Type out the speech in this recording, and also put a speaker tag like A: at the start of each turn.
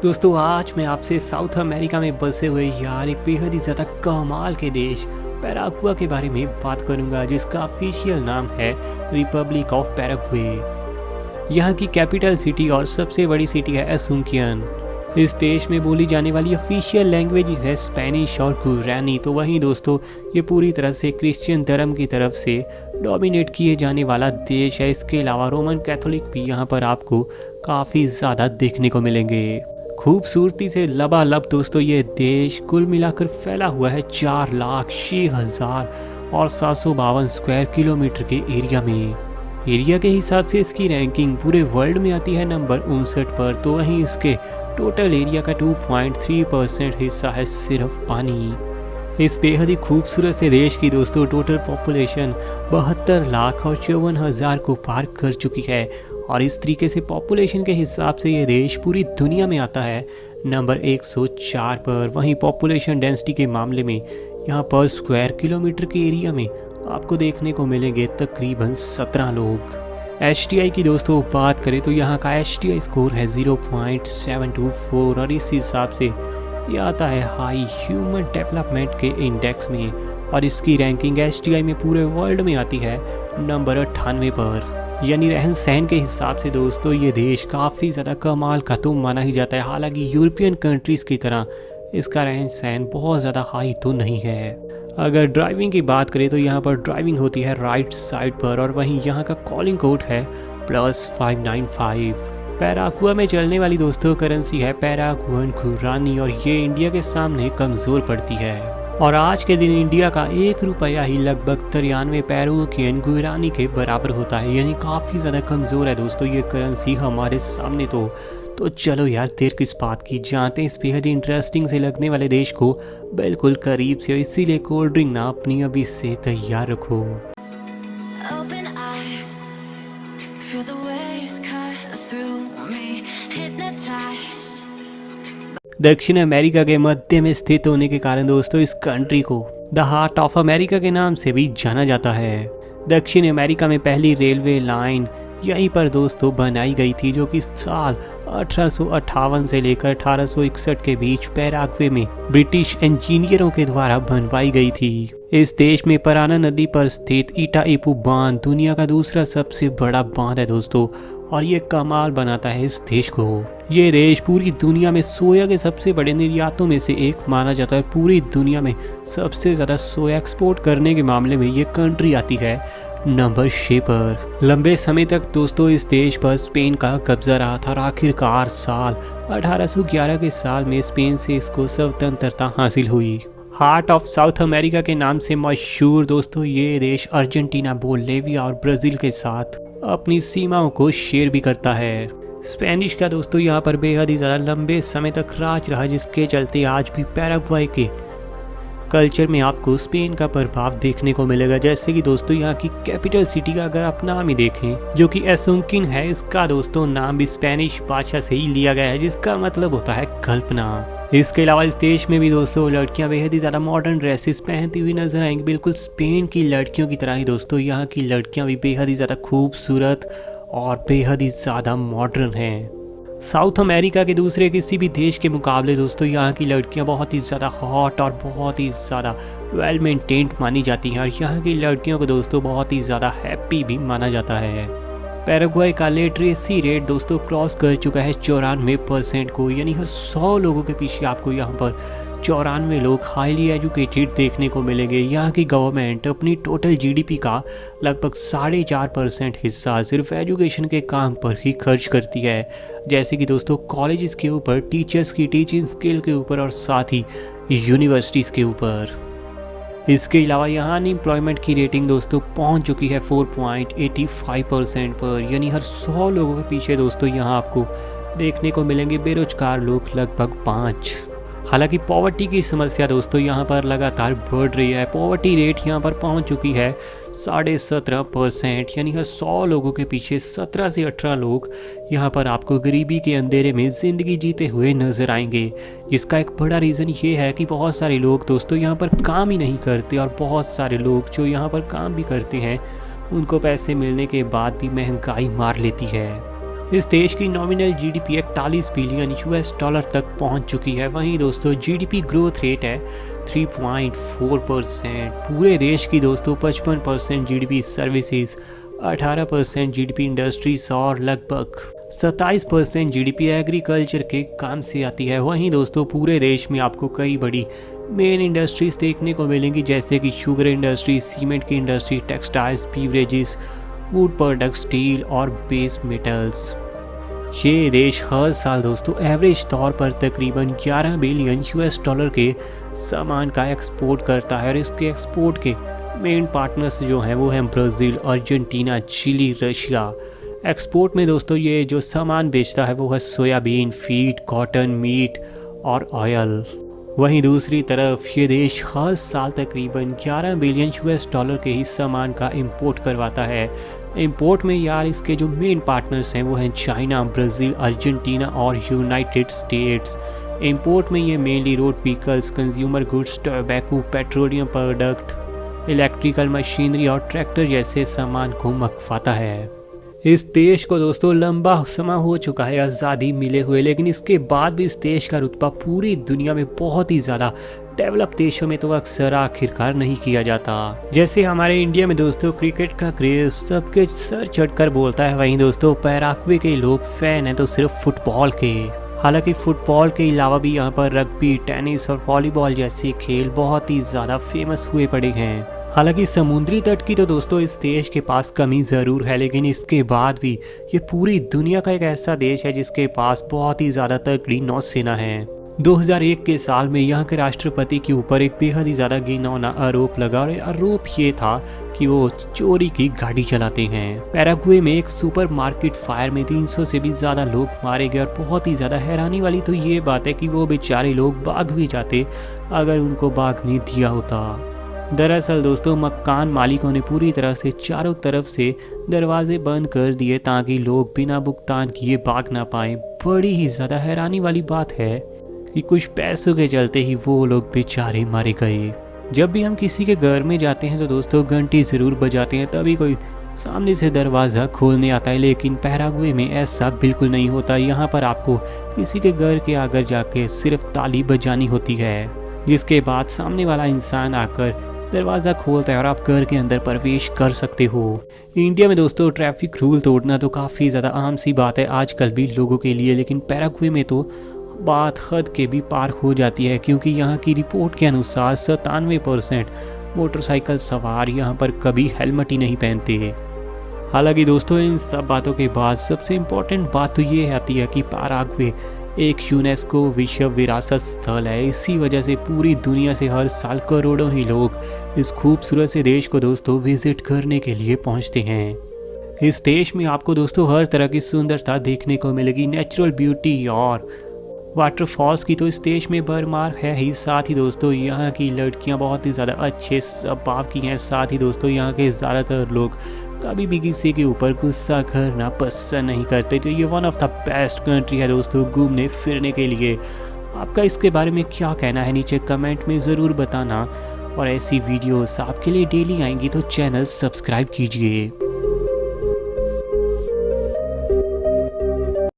A: दोस्तों आज मैं आपसे साउथ अमेरिका में बसे हुए यार एक बेहद ही ज़्यादा कमाल के देश पैराग्वे के बारे में बात करूंगा, जिसका ऑफिशियल नाम है रिपब्लिक ऑफ पैराग्वे। यहाँ की कैपिटल सिटी और सबसे बड़ी सिटी है एसुंकियन। इस देश में बोली जाने वाली ऑफिशियल लैंग्वेजेस है स्पेनिश और गुरानी। तो वहीं दोस्तों ये पूरी तरह से क्रिश्चियन धर्म की तरफ से डोमिनेट किए जाने वाला देश है। इसके अलावा रोमन कैथोलिक भी यहाँ पर आपको काफ़ी ज़्यादा देखने को मिलेंगे। खूबसूरती से लबालब दोस्तों ये देश कुल मिलाकर फैला हुआ है 4,06,752 स्क्वायर किलोमीटर के एरिया में। एरिया के हिसाब से इसकी रैंकिंग पूरे वर्ल्ड में आती है नंबर 59 पर। तो वहीं इसके टोटल एरिया का 2.3% हिस्सा है सिर्फ पानी। इस बेहद ही खूबसूरत से देश की दोस्तों टोटल पॉपुलेशन 72,54,000 को पार कर चुकी है। और इस तरीके से पॉपुलेशन के हिसाब से ये देश पूरी दुनिया में आता है नंबर 104 पर। वहीं पॉपुलेशन डेंसिटी के मामले में यहाँ पर स्क्वायर किलोमीटर के एरिया में आपको देखने को मिलेंगे तकरीबन 17 लोग। HDI की दोस्तों बात करें तो यहाँ का HDI स्कोर है 0.724 और इस हिसाब से ये आता है हाई ह्यूमन डेवलपमेंट के इंडेक्स में। और इसकी रैंकिंग HDI में पूरे वर्ल्ड में आती है नंबर 98 पर। यानी रहन सहन के हिसाब से दोस्तों ये देश काफ़ी ज़्यादा कमाल का तो माना ही जाता है। हालांकि यूरोपियन कंट्रीज़ की तरह इसका रहन सहन बहुत ज़्यादा हाई तो नहीं है। अगर ड्राइविंग की बात करें तो यहाँ पर ड्राइविंग होती है राइट साइड पर। और वहीं यहाँ का कॉलिंग कोड है +595। पैराग्वे में चलने वाली दोस्तों करेंसी है पैराग्वेन गुरानी और ये इंडिया के सामने कमज़ोर पड़ती है। और आज के दिन इंडिया का 1 रुपया ही लगभग 93 पैराग्वेन गुरानी के बराबर होता है। यानी काफ़ी ज़्यादा कमज़ोर है दोस्तों ये करेंसी हमारे सामने। तो चलो यार देर किस बात की, जानते हैं इस बेहद इंटरेस्टिंग से लगने वाले देश को बिल्कुल करीब से। इसीलिए कोल्ड ड्रिंक ना अपनी अभी से तैयार रखो। दक्षिण अमेरिका के मध्य में स्थित होने के कारण दोस्तों इस कंट्री को द हार्ट ऑफ अमेरिका के नाम से भी जाना जाता है। दक्षिण अमेरिका में पहली रेलवे लाइन यहीं पर दोस्तों बनाई गई थी, जो कि साल 1858 से लेकर 1861 के बीच पैराग्वे में ब्रिटिश इंजीनियरों के द्वारा बनवाई गई थी। इस देश में पराना नदी पर स्थित इटाइपू बांध दुनिया का दूसरा सबसे बड़ा बांध है दोस्तों। और ये कमाल बनाता है इस देश को। ये देश पूरी दुनिया में सोया के सबसे बड़े निर्यातों में से एक माना जाता है। पूरी दुनिया में सबसे ज़्यादा सोया एक्सपोर्ट करने के मामले में ये कंट्री आती है नंबर 6 पर। लंबे समय तक दोस्तों इस देश पर स्पेन का कब्जा रहा था और आखिरकार साल 1811 के साल में स्पेन से इसको स्वतंत्रता हासिल हुई। हार्ट ऑफ साउथ अमेरिका के नाम से मशहूर दोस्तों ये देश अर्जेंटीना, बोलिविया और ब्राज़ील के साथ अपनी सीमाओं को शेयर भी करता है। स्पेनिश का दोस्तों यहाँ पर बेहद ही ज़्यादा लंबे समय तक राज रहा, जिसके चलते आज भी पैराग्वे के कल्चर में आपको स्पेन का प्रभाव देखने को मिलेगा। जैसे कि दोस्तों यहाँ की कैपिटल सिटी का अगर आप नाम ही देखें जो कि एसुंकिन है, इसका दोस्तों नाम भी स्पेनिश भाषा से ही लिया गया है, जिसका मतलब होता है कल्पना। इसके अलावा इस देश में भी दोस्तों लड़कियां बेहद ही ज़्यादा मॉडर्न ड्रेसेस पहनती हुई नजर आएंगी, बिल्कुल स्पेन की लड़कियों की तरह ही दोस्तों यहाँ की लड़कियां भी बेहद ही ज़्यादा खूबसूरत और बेहद ही ज़्यादा मॉडर्न हैं। साउथ अमेरिका के दूसरे किसी भी देश के मुकाबले दोस्तों यहाँ की लड़कियाँ बहुत ही ज़्यादा हॉट और बहुत ही ज़्यादा वेल मेंटेन्ड मानी जाती हैं। और यहाँ की लड़कियों को दोस्तों बहुत ही ज़्यादा हैप्पी भी माना जाता है। पैराग्वे का लिटरेसी रेट दोस्तों क्रॉस कर चुका है 94% को। यानी हर 100 लोगों के पीछे आपको यहाँ पर 94 लोग हाईली एजुकेटेड देखने को मिलेंगे। यहाँ की गवर्नमेंट अपनी टोटल GDP का लगभग 4.5% हिस्सा सिर्फ एजुकेशन के काम पर ही खर्च करती है। जैसे कि दोस्तों कॉलेजेस के ऊपर, टीचर्स की टीचिंग स्किल के ऊपर और साथ ही यूनिवर्सिटीज़ के ऊपर। इसके अलावा यहाँ अनएम्प्लॉयमेंट की रेटिंग दोस्तों पहुँच चुकी है 4.85% पर। यानी हर 100 लोगों के पीछे दोस्तों यहाँ आपको देखने को मिलेंगे बेरोजगार लोग लगभग 5। हालांकि पॉवर्टी की समस्या दोस्तों यहाँ पर लगातार बढ़ रही है। पॉवर्टी रेट यहाँ पर पहुँच चुकी है 17.5%। यानी हर 100 लोगों के पीछे 17 से 18 लोग यहाँ पर आपको गरीबी के अंधेरे में ज़िंदगी जीते हुए नजर आएंगे। जिसका एक बड़ा रीज़न ये है कि बहुत सारे लोग दोस्तों यहाँ पर काम ही नहीं करते और बहुत सारे लोग जो यहाँ पर काम भी करते हैं उनको पैसे मिलने के बाद भी महंगाई मार लेती है। इस देश की nominal GDP 41 billion US dollar तक पहुंच चुकी है। वहीं दोस्तों जीडीपी ग्रोथ रेट है 3.4%। पूरे देश की दोस्तों 55% जीडीपी सर्विसेज, 18% जीडीपी इंडस्ट्रीज और लगभग 27% जीडीपी एग्रीकल्चर के काम से आती है। वहीं दोस्तों पूरे देश में आपको कई बड़ी मेन इंडस्ट्रीज देखने को मिलेंगी, जैसे कि शुगर इंडस्ट्री, सीमेंट की industry, textiles, beverages, would product, steel और बेस मेटल्स। ये देश हर साल दोस्तों एवरेज तौर पर तकरीबन 11 बिलियन यूएस डॉलर के सामान का एक्सपोर्ट करता है और इसके एक्सपोर्ट के मेन पार्टनर्स जो हैं वो हैं Brazil, Argentina, Chile, Russia. Export में दोस्तों ये जो सामान बेचता है वो है सोयाबीन, फीड, कॉटन, मीट और ऑयल। वहीं दूसरी तरफ ये देश हर साल तकरीबन 11 बिलियन यूएस डॉलर के ही सामान का इंपोर्ट करवाता है। इंपोर्ट में यार इसके जो मेन पार्टनर्स हैं वो हैं चाइना, ब्राज़ील, अर्जेंटीना और यूनाइटेड स्टेट्स। इंपोर्ट में ये mainly road vehicles, consumer goods, tobacco, petroleum product, electrical machinery और ट्रैक्टर जैसे सामान को मंगवाता है। इस देश को दोस्तों लंबा समय हो चुका है आज़ादी मिले हुए, लेकिन इसके बाद भी इस देश का रुतबा पूरी दुनिया में बहुत ही ज़्यादा डेवलप देशों में तो अक्सर आखिरकार नहीं किया जाता। जैसे हमारे इंडिया में दोस्तों क्रिकेट का क्रेज सबके सर चढ़कर बोलता है, वहीं दोस्तों पैराग्वे के लोग फैन हैं तो सिर्फ फुटबॉल के। हालांकि फुटबॉल के अलावा भी यहाँ पर रग्बी, टेनिस और वॉलीबॉल जैसे खेल बहुत ही ज़्यादा फेमस हुए पड़े हैं। हालांकि समुद्री तट की तो दोस्तों इस देश के पास कमी ज़रूर है, लेकिन इसके बाद भी ये पूरी दुनिया का एक ऐसा देश है जिसके पास बहुत ही ज़्यादा तगड़ी नौसेना है। 2001 के साल में यहाँ के राष्ट्रपति के ऊपर एक बेहद ही ज़्यादा घिनौना आरोप लगा और आरोप ये था कि वो चोरी की गाड़ी चलाते हैं। पैराग्वे में एक सुपरमार्केट फायर में 300 से भी ज़्यादा लोग मारे गए और बहुत ही ज़्यादा हैरानी वाली तो ये बात है कि वो बेचारे लोग भाग भी जाते अगर उनको भागने दिया होता। दरअसल दोस्तों मकान मालिकों ने पूरी तरह से चारों तरफ से दरवाजे बंद कर दिए ताकि लोग बिना भुगतान किए भाग ना पाएं। बड़ी ही ज़्यादा हैरानी वाली बात है कि कुछ पैसों के चलते ही वो लोग बेचारे मारे गए। जब भी हम किसी के घर में जाते हैं तो दोस्तों घंटी ज़रूर बजाते हैं, तभी कोई सामने से दरवाज़ा खोलने आता है, लेकिन पैराग्वे में ऐसा बिल्कुल नहीं होता। यहाँ पर आपको किसी के घर के आगे जाके सिर्फ ताली बजानी होती है, जिसके बाद सामने वाला इंसान आकर दरवाज़ा खोलता है और आप घर के अंदर प्रवेश कर सकते हो। इंडिया में दोस्तों ट्रैफिक रूल तोड़ना तो काफ़ी ज़्यादा आम सी बात है आजकल भी लोगों के लिए, लेकिन पैराग्वे में तो बात हद के भी पार हो जाती है, क्योंकि यहाँ की रिपोर्ट के अनुसार 97% मोटरसाइकिल सवार यहाँ पर कभी हेलमेट ही नहीं पहनते। हालांकि दोस्तों इन सब बातों के बाद सबसे इम्पोर्टेंट बात तो ये आती है कि पैराग्वे एक यूनेस्को विश्व विरासत स्थल है। इसी वजह से पूरी दुनिया से हर साल करोड़ों ही लोग इस खूबसूरत से देश को दोस्तों विजिट करने के लिए पहुंचते हैं। इस देश में आपको दोस्तों हर तरह की सुंदरता देखने को मिलेगी। नेचुरल ब्यूटी और वाटरफॉल्स की तो इस देश में भरमार है ही, साथ ही दोस्तों यहाँ की लड़कियाँ बहुत ही ज़्यादा अच्छे स्वभाव की हैं। साथ ही दोस्तों यहाँ के ज़्यादातर लोग कभी भी किसी के ऊपर गुस्सा करना पसंद नहीं करते। तो ये one of the best country है दोस्तों घूमने फिरने के लिए। आपका इसके बारे में क्या कहना है नीचे कमेंट में ज़रूर बताना, और ऐसी वीडियोस आपके लिए डेली आएंगी तो चैनल सब्सक्राइब कीजिए।